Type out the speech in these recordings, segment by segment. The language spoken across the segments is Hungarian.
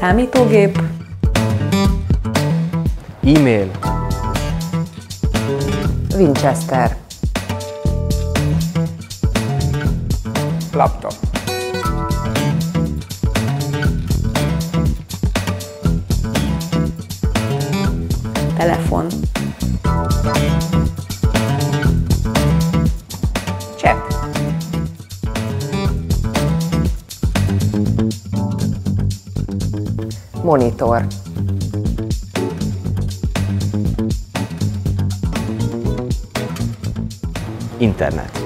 Számítógép. E-mail. Winchester. Laptop. Telefon. Chat. Monitor. Internet.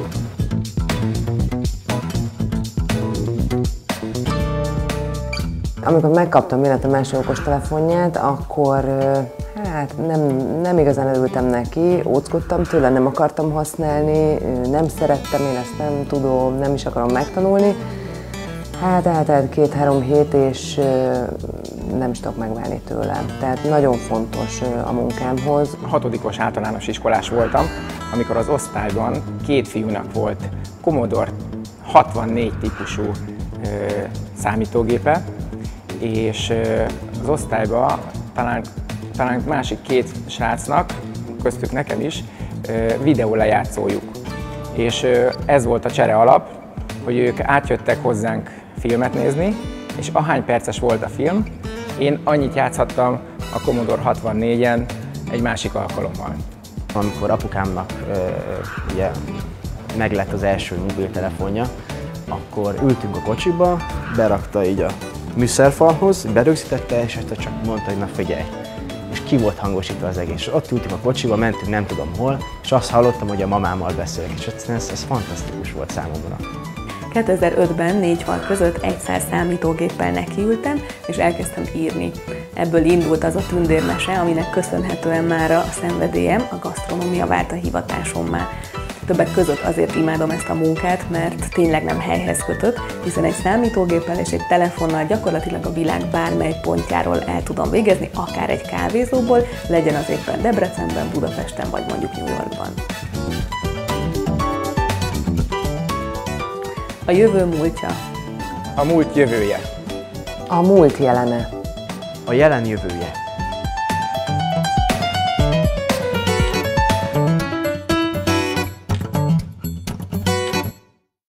Amikor megkaptam életem első okostelefonját, akkor nem igazán örültem neki, óckodtam tőle, nem akartam használni, nem szerettem, én ezt nem tudom, nem is akarom megtanulni. Eltelt 2-3 hét, és nem is tudok megválni tőle. Tehát nagyon fontos a munkámhoz. 6-os általános iskolás voltam, amikor az osztályban 2 fiúnak volt Commodore 64 típusú számítógépe, és az osztályban talán másik 2 srácnak, köztük nekem is, videólejátszójuk. És ez volt a csere alap, hogy ők átjöttek hozzánk filmet nézni, és ahány perces volt a film, én annyit játszhattam a Commodore 64-en egy másik alkalommal. Amikor apukámnak ugye meglett az első mobiltelefonja, akkor ültünk a kocsiba, berakta így a műszerfalhoz, berögzítette, és ezt csak mondta, hogy na figyelj. És ki volt hangosítva az egész. Ott ültünk a kocsiba, mentünk nem tudom hol, és azt hallottam, hogy a mamámmal beszélek, és ez fantasztikus volt számomra. 2005-ben 4 fal között egyszer számítógéppel nekiültem, és elkezdtem írni. Ebből indult az a tündérmese, aminek köszönhetően mára a szenvedélyem, a gasztronómia vált a hivatásommá. Többek között azért imádom ezt a munkát, mert tényleg nem helyhez kötött, hiszen egy számítógéppel és egy telefonnal gyakorlatilag a világ bármely pontjáról el tudom végezni, akár egy kávézóból, legyen az éppen Debrecenben, Budapesten vagy mondjuk New Yorkban. A jövő múltja. A múlt jövője. A múlt jelene. A jelen jövője.